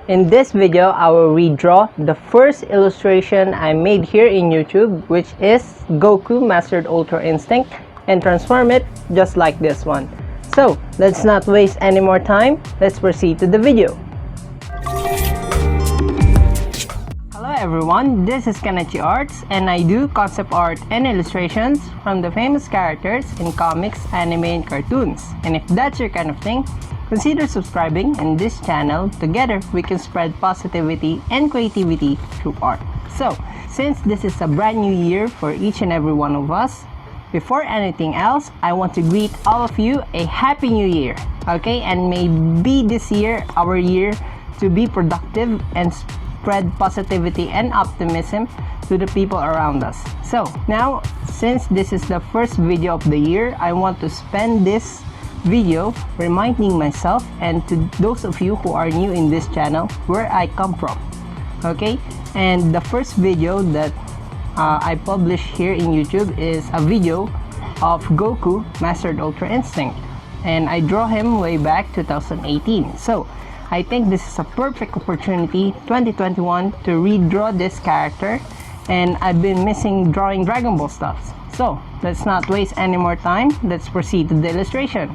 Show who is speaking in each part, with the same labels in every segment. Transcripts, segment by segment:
Speaker 1: In this video, I will redraw the first illustration I made here in YouTube, which is Goku Mastered Ultra Instinct, and transform it just like this one. So, let's not waste any more time, let's proceed to the video. Hello everyone, this is Kenetchi Arts, and I do concept art and illustrations from the famous characters in comics, anime, and cartoons. And if that's your kind of thing, consider subscribing in this channel. Together, we can spread positivity and creativity through art. So, since this is a brand new year for each and every one of us, before anything else, I want to greet all of you a Happy New Year. Okay, and may be this year our year to be productive and spread positivity and optimism to the people around us. So, now, since this is the first video of the year, I want to spend this video reminding myself and to those of you who are new in this channel where I come from. Okay, and the first video that I published here in YouTube is a video of Goku Mastered Ultra Instinct, and I draw him way back 2018. So I think this is a perfect opportunity 2021 to redraw this character, and I've been missing drawing Dragon Ball stuff. So let's not waste any more time, let's proceed to the illustration.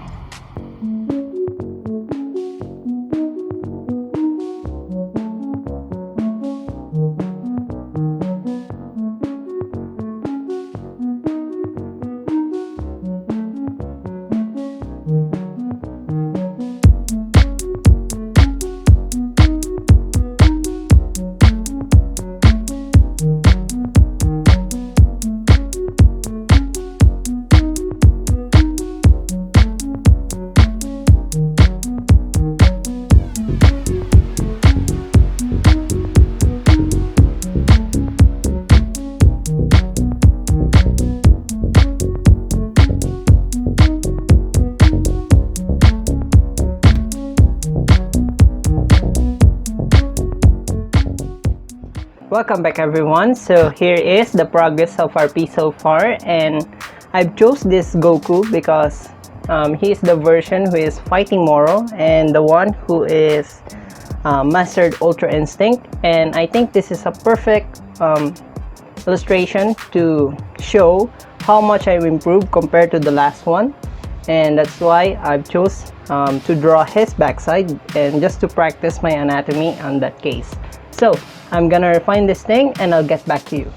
Speaker 1: Welcome back everyone. So here is the progress of our piece so far, and I've chose this Goku because he is the version who is fighting Moro and the one who is Mastered Ultra Instinct, and I think this is a perfect illustration to show how much I've improved compared to the last one, and that's why I've chose to draw his backside and just to practice my anatomy on that case. So I'm gonna refine this thing and I'll get back to you.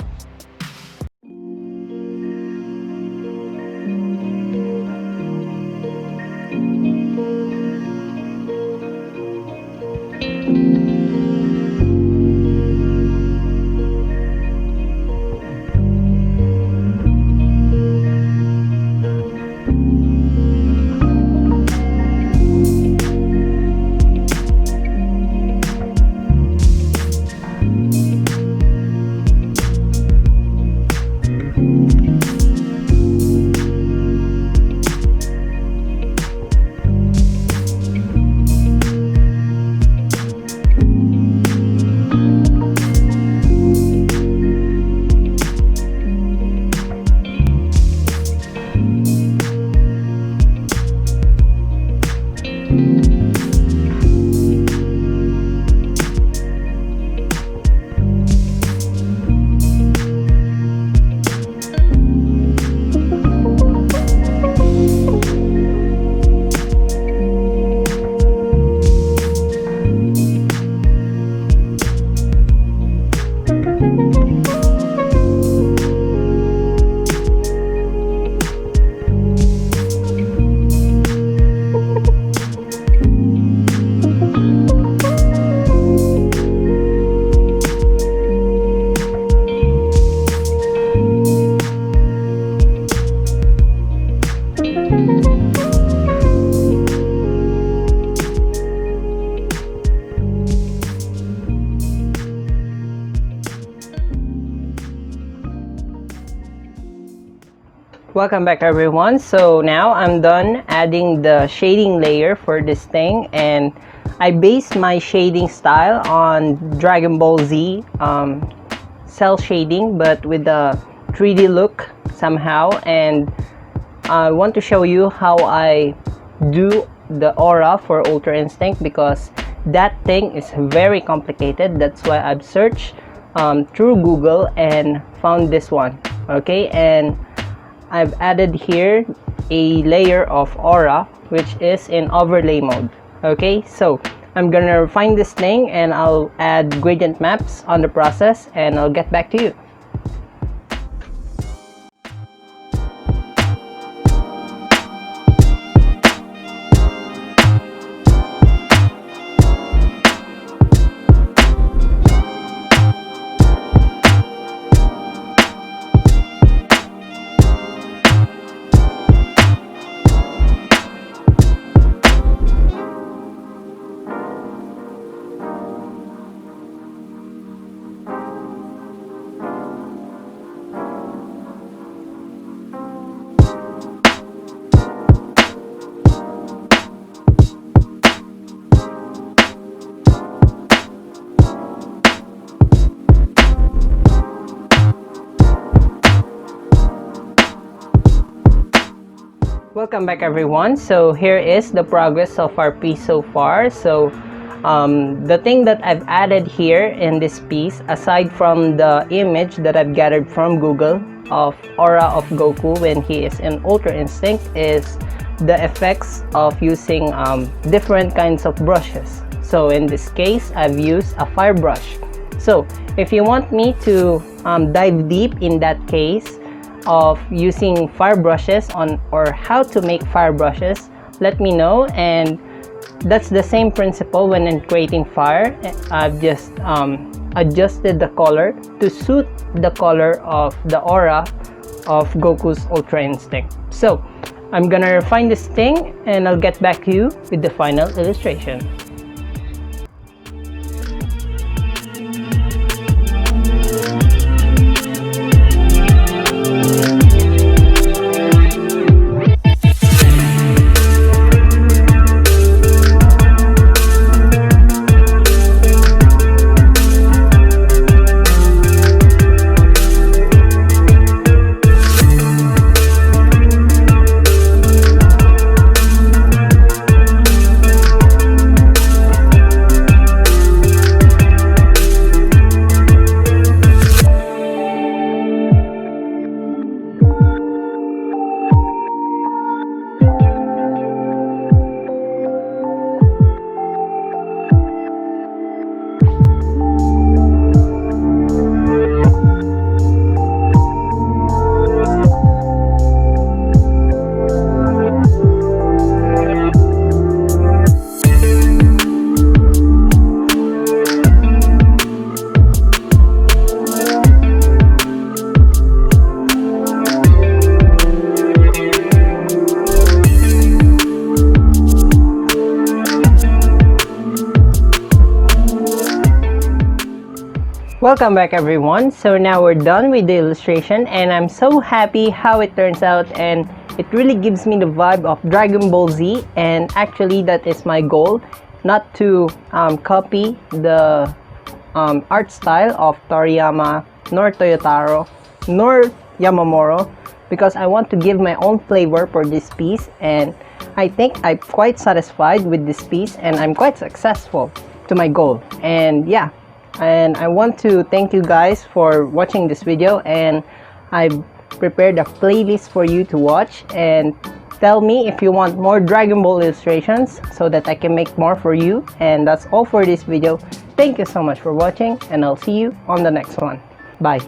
Speaker 1: Welcome back everyone. So now I'm done adding the shading layer for this thing, and I based my shading style on Dragon Ball Z cell shading, but with the 3D look somehow. And I want to show you how I do the aura for Ultra Instinct, because that thing is very complicated. That's why I've searched through Google and found this one. Okay, and I've added here a layer of aura, which is in overlay mode. Okay, so I'm gonna refine this thing and I'll add gradient maps on the process and I'll get back to you. Welcome back everyone. So here is the progress of our piece so far. So the thing that I've added here in this piece, aside from the image that I've gathered from Google of aura of Goku when he is in Ultra Instinct, is the effects of using different kinds of brushes. So in this case, I've used a fire brush. So if you want me to dive deep in that case of using fire brushes or how to make fire brushes, let me know. And that's the same principle when in creating fire. I've just adjusted the color to suit the color of the aura of Goku's Ultra Instinct. So I'm gonna refine this thing and I'll get back to you with the final illustration. Welcome back everyone. So now we're done with the illustration and I'm so happy how it turns out, and it really gives me the vibe of Dragon Ball Z, and actually that is my goal, not to copy the art style of Toriyama nor Toyotaro nor Yamamuro, because I want to give my own flavor for this piece, and I think I'm quite satisfied with this piece and I'm quite successful to my goal. And yeah, and I want to thank you guys for watching this video, and I've prepared a playlist for you to watch, and tell me if you want more Dragon Ball illustrations so that I can make more for you. And that's all for this video. Thank you so much for watching, and I'll see you on the next one. Bye.